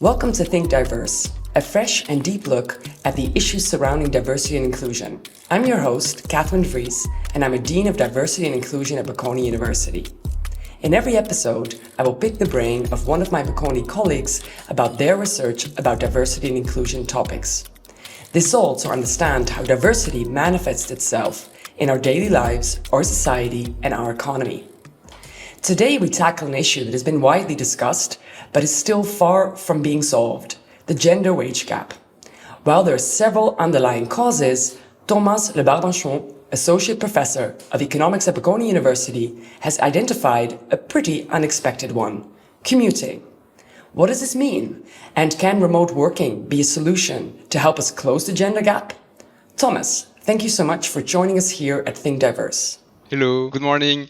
Welcome to Think Diverse, a fresh and deep look at the issues surrounding diversity and inclusion. I'm your host, Catherine Vries, and I'm a Dean of Diversity and Inclusion at Bocconi University. In every episode, I will pick the brain of one of my Bocconi colleagues about their research about diversity and inclusion topics. This all to understand how diversity manifests itself in our daily lives, our society, and our economy. Today, we tackle an issue that has been widely discussed, but is still far from being solved: the gender wage gap. While there are several underlying causes, Thomas Le Barbanchon, Associate Professor of Economics at Bocconi University, has identified a pretty unexpected one: commuting. What does this mean? And can remote working be a solution to help us close the gender gap? Thomas, thank you so much for joining us here at Think Diverse. Hello, good morning.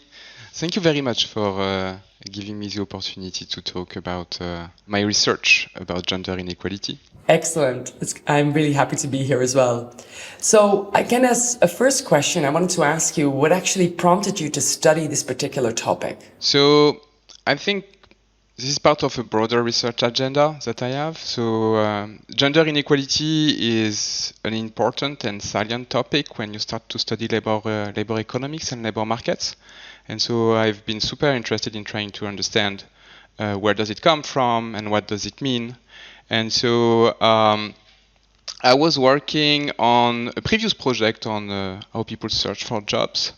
Thank you very much for giving me the opportunity to talk about my research about gender inequality. Excellent. I'm really happy to be here as well. So I can ask a first question. I wanted to ask you what actually prompted you to study this particular topic? So I think this is part of a broader research agenda that I have. So gender inequality is an important and salient topic when you start to study labor economics and labor markets. And so I've been super interested in trying to understand where does it come from and what does it mean. And so I was working on a previous project on how people search for jobs,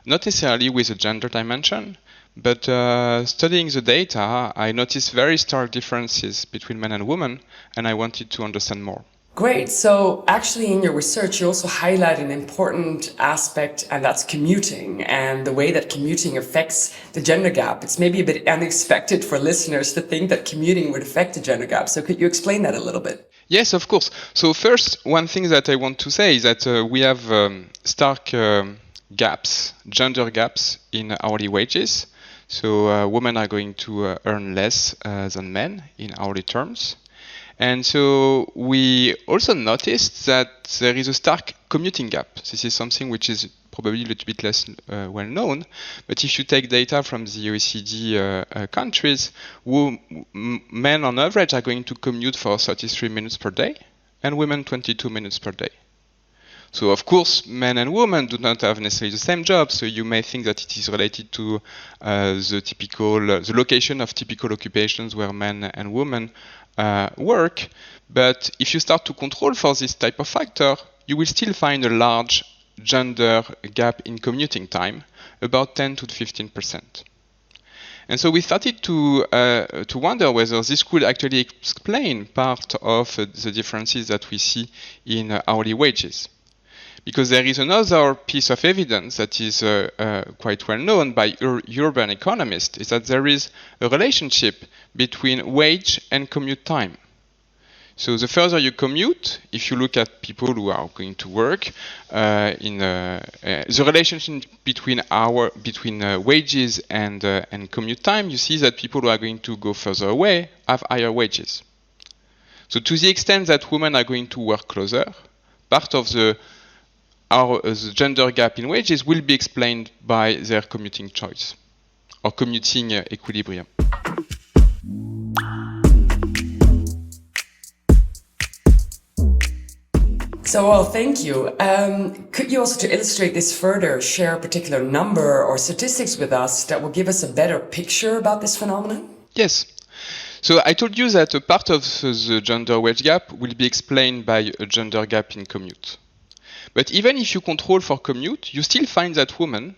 not necessarily with a gender dimension, but studying the data, I noticed very stark differences between men and women, and I wanted to understand more. Great. So actually in your research, you also highlight an important aspect, and that's commuting and the way that commuting affects the gender gap. It's maybe a bit unexpected for listeners to think that commuting would affect the gender gap. So could you explain that a little bit? Yes, of course. So first, one thing that I want to say is that we have stark gaps, gender gaps in hourly wages. So women are going to earn less than men in hourly terms. And so we also noticed that there is a stark commuting gap. This is something which is probably a little bit less well known. But if you take data from the OECD countries, men on average are going to commute for 33 minutes per day and women 22 minutes per day. So of course, men and women do not have necessarily the same job. So you may think that it is related to the location of typical occupations where men and women work. But if you start to control for this type of factor, you will still find a large gender gap in commuting time, about 10 to 15%. And so we started to wonder whether this could actually explain part of the differences that we see in hourly wages. Because there is another piece of evidence that is quite well known by urban economists, is that there is a relationship between wage and commute time. So the further you commute, if you look at people who are going to work, the relationship between wages and commute time, you see that people who are going to go further away have higher wages. So to the extent that women are going to work closer, part of the gender gap in wages will be explained by their commuting choice or commuting equilibrium. So, well, thank you. Could you also, to illustrate this further, share a particular number or statistics with us that will give us a better picture about this phenomenon? Yes. So I told you that a part of the gender wage gap will be explained by a gender gap in commute. But even if you control for commute, you still find that women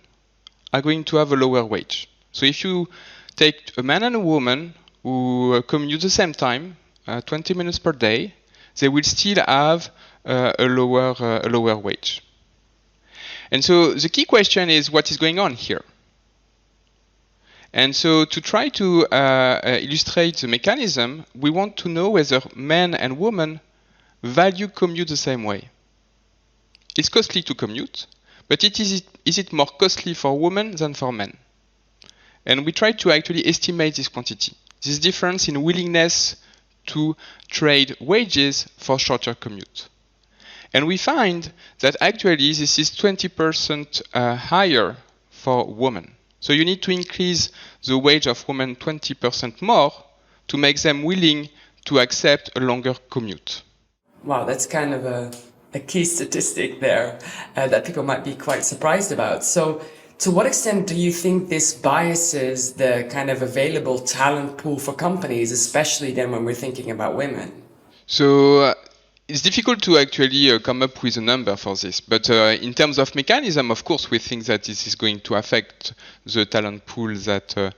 are going to have a lower wage. So if you take a man and a woman who commute the same time, 20 minutes per day, they will still have a lower wage. And so the key question is, what is going on here? And so to try to illustrate the mechanism, we want to know whether men and women value commute the same way. It's costly to commute, but is it more costly for women than for men? And we try to actually estimate this quantity, this difference in willingness to trade wages for shorter commute. And we find that actually this is 20% higher for women. So you need to increase the wage of women 20% more to make them willing to accept a longer commute. Wow, that's kind of a key statistic there that people might be quite surprised about. So, to what extent do you think this biases the kind of available talent pool for companies, especially then when we're thinking about women? So it's difficult to actually come up with a number for this. But in terms of mechanism, of course, we think that this is going to affect the talent pool that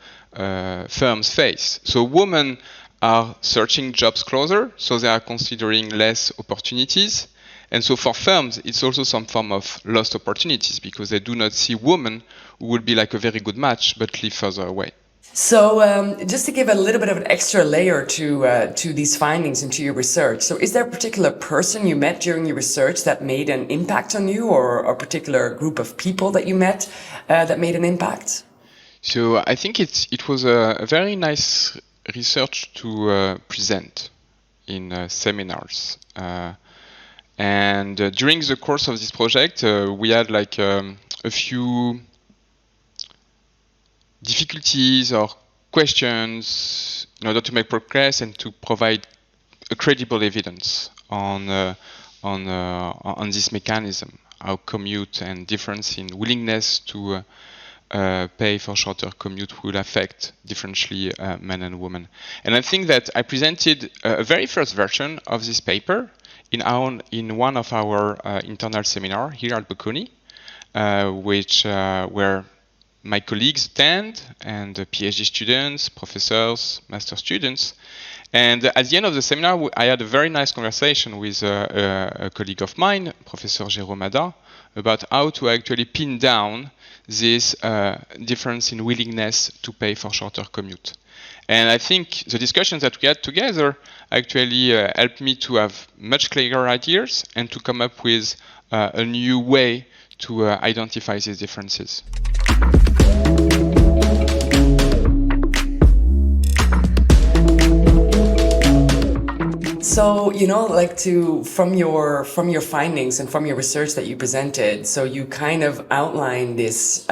firms face. So women are searching jobs closer, so they are considering less opportunities. And so for firms, it's also some form of lost opportunities because they do not see women who would be like a very good match but live further away. So, just to give a little bit of an extra layer to these findings and to your research, so is there a particular person you met during your research that made an impact on you, or a particular group of people that you met that made an impact? So I think it was a very nice research to present in seminars. And during the course of this project, we had like a few difficulties or questions in order to make progress and to provide a credible evidence on this mechanism, how commute and difference in willingness to pay for shorter commute will affect differently men and women. And I think that I presented a very first version of this paper in one of our internal seminar here at Bocconi, where my colleagues attend, and PhD students, professors, master students. And at the end of the seminar, I had a very nice conversation with a colleague of mine, Professor Jérôme Ada, about how to actually pin down this difference in willingness to pay for shorter commute. And I think the discussions that we had together actually helped me to have much clearer ideas and to come up with a new way to identify these differences. So, like from your findings and from your research that you presented, so you kind of outlined this,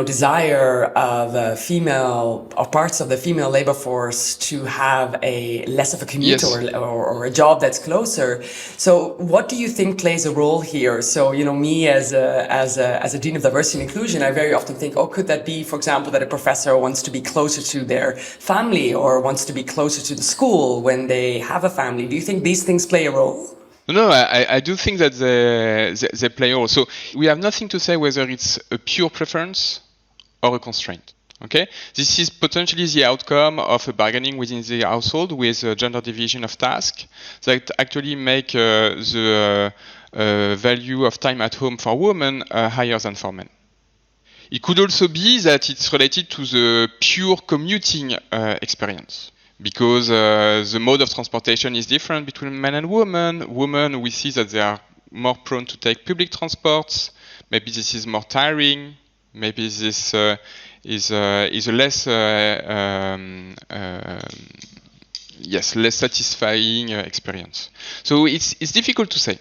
desire of female or parts of the female labor force to have a less of a commute. Yes. or a job that's closer. So, what do you think plays a role here? So, me as a dean of diversity and inclusion, I very often think, could that be, for example, that a professor wants to be closer to their family or wants to be closer to the school when they have a family? Do you think these things play a role? No, I do think that they play a role. So we have nothing to say whether it's a pure preference or a constraint. Okay, this is potentially the outcome of a bargaining within the household with a gender division of tasks that actually make the value of time at home for women higher than for men. It could also be that it's related to the pure commuting experience. Because the mode of transportation is different between men and women. Women, we see that they are more prone to take public transports. Maybe this is more tiring. Maybe this is a less less satisfying experience. So it's difficult to say.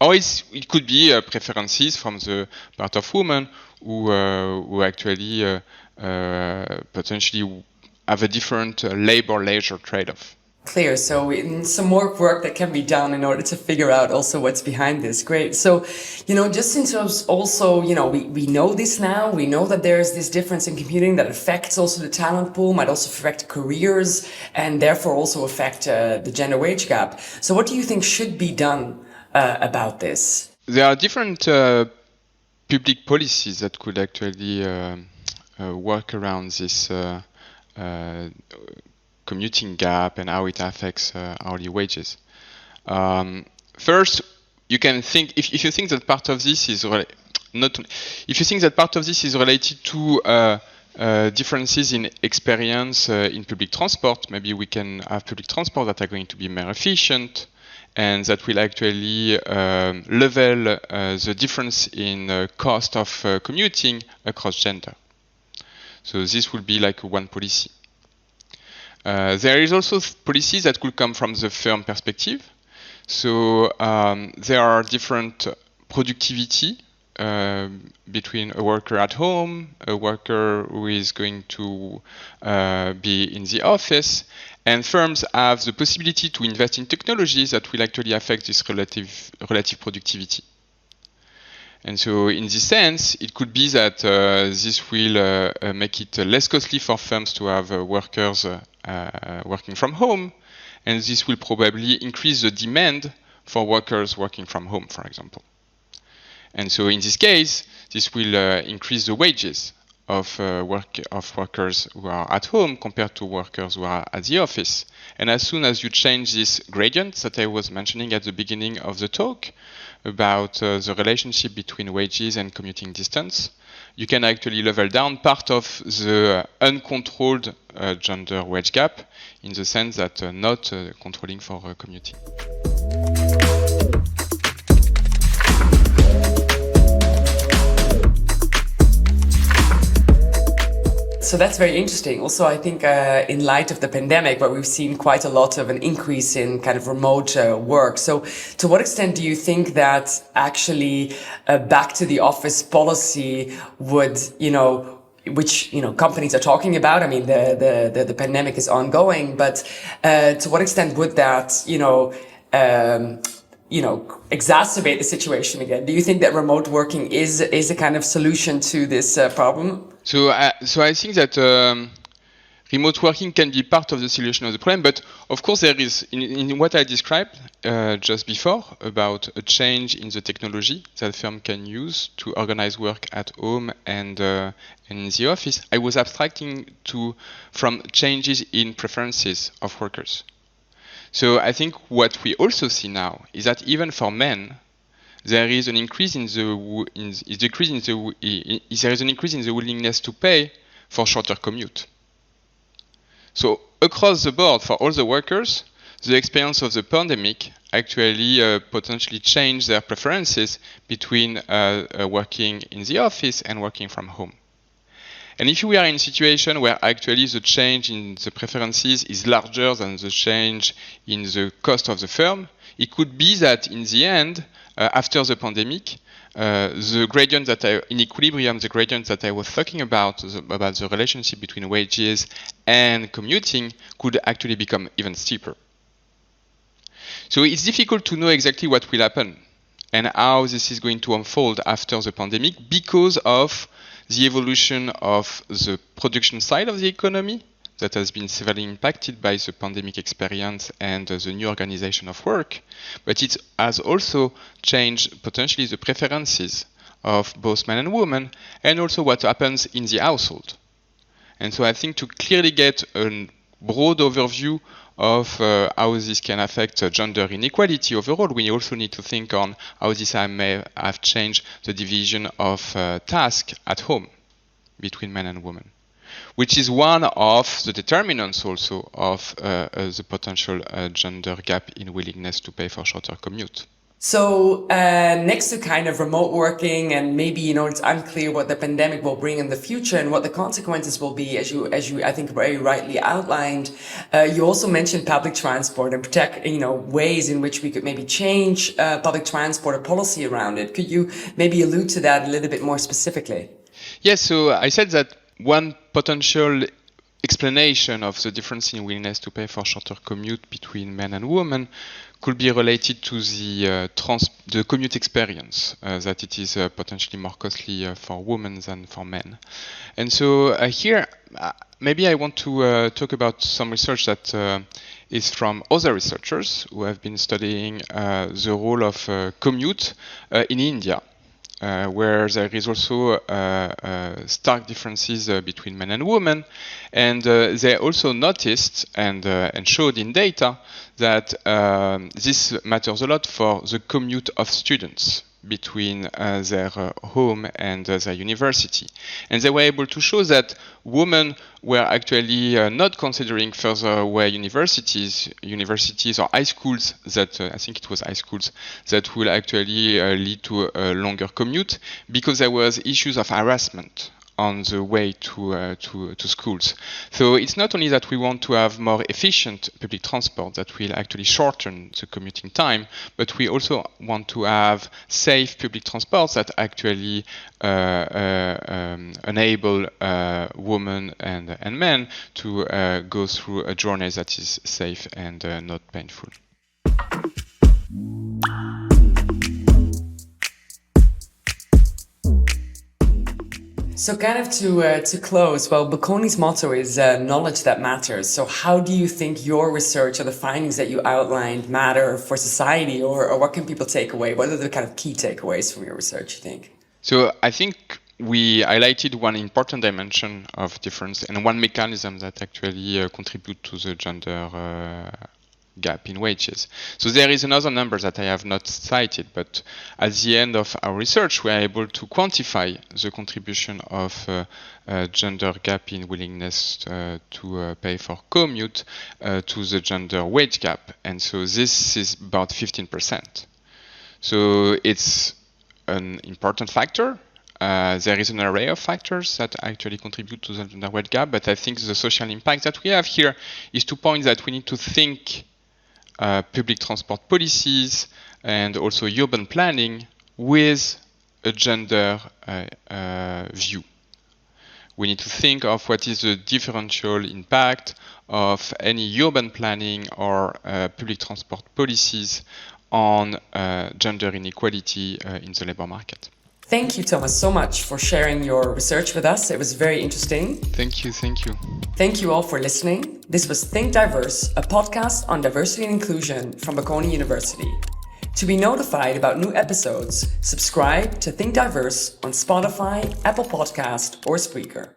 Or it could be preferences from the part of women who actually potentially have a different labor-leisure trade-off. Clear. So some more work that can be done in order to figure out also what's behind this. Great. So, just in terms also, we know this now. We know that there's this difference in computing that affects also the talent pool, might also affect careers, and therefore also affect the gender wage gap. So what do you think should be done about this? There are different public policies that could actually work around this commuting gap and how it affects hourly wages. First, you can think if you think that part of this is related to differences in experience in public transport. Maybe we can have public transport that are going to be more efficient and that will actually level the difference in cost of commuting across gender. So this will be like one policy. There is also policies that could come from the firm perspective. So there are different productivity between a worker at home, a worker who is going to be in the office, and firms have the possibility to invest in technologies that will actually affect this relative productivity. And so in this sense, it could be that this will make it less costly for firms to have workers working from home, and this will probably increase the demand for workers working from home, for example. And so in this case, this will increase the wages of workers who are at home compared to workers who are at the office. And as soon as you change this gradient that I was mentioning at the beginning of the talk about the relationship between wages and commuting distance, you can actually level down part of the uncontrolled gender wage gap, in the sense that not controlling for commuting. So that's very interesting. Also, I think in light of the pandemic, where we've seen quite a lot of an increase in kind of remote work. So to what extent do you think that actually back to the office policy would, which companies are talking about? I mean, the pandemic is ongoing, but to what extent would that exacerbate the situation again? Do you think that remote working is a kind of solution to this problem? So I think that remote working can be part of the solution of the problem, but of course there is, in what I described just before, about a change in the technology that firm can use to organize work at home and in the office. I was abstracting from changes in preferences of workers. So I think what we also see now is that even for men, there is an increase in the willingness to pay for shorter commute. So across the board, for all the workers, the experience of the pandemic actually potentially changed their preferences between working in the office and working from home. And if we are in a situation where actually the change in the preferences is larger than the change in the cost of the firm, it could be that in the end, after the pandemic, the gradient in equilibrium, the gradient that I was talking about the relationship between wages and commuting, could actually become even steeper. So it's difficult to know exactly what will happen and how this is going to unfold after the pandemic, because of the evolution of the production side of the economy that has been severely impacted by the pandemic experience and the new organization of work, but it has also changed potentially the preferences of both men and women, and also what happens in the household. And so I think to clearly get a broad overview of how this can affect gender inequality overall, we also need to think on how this may have changed the division of tasks at home between men and women, which is one of the determinants also of the potential gender gap in willingness to pay for shorter commute. So next to kind of remote working, and maybe it's unclear what the pandemic will bring in the future and what the consequences will be, as you I think very rightly outlined. You also mentioned public transport and ways in which we could maybe change public transport or policy around it. Could you maybe allude to that a little bit more specifically? Yes. So I said that one potential explanation of the difference in willingness to pay for shorter commute between men and women could be related to the commute experience, that it is potentially more costly for women than for men. And so here, maybe I want to talk about some research that is from other researchers who have been studying the role of commute in India. Where there is also stark differences between men and women, and they also noticed and showed in data that this matters a lot for the commute of students between their home and their university. And they were able to show that women were actually not considering further away universities or high schools that, I think it was high schools, that will actually lead to a longer commute, because there was issues of harassment on the way to schools. So it's not only that we want to have more efficient public transport that will actually shorten the commuting time, but we also want to have safe public transports that actually enable women and men to go through a journey that is safe and not painful. So kind of to close, well, Bocconi's motto is knowledge that matters. So how do you think your research or the findings that you outlined matter for society, or what can people take away? What are the kind of key takeaways from your research, you think? So I think we highlighted one important dimension of difference and one mechanism that actually contribute to the gender gap in wages. So there is another number that I have not cited, but at the end of our research, we are able to quantify the contribution of gender gap in willingness to pay for commute to the gender wage gap. And so this is about 15%. So it's an important factor. There is an array of factors that actually contribute to the gender wage gap, but I think the social impact that we have here is to point that we need to think public transport policies and also urban planning with a gender view. We need to think of what is the differential impact of any urban planning or public transport policies on gender inequality in the labor market. Thank you, Thomas, so much for sharing your research with us. It was very interesting. Thank you. Thank you all for listening. This was Think Diverse, a podcast on diversity and inclusion from Bocconi University. To be notified about new episodes, subscribe to Think Diverse on Spotify, Apple Podcast, or Spreaker.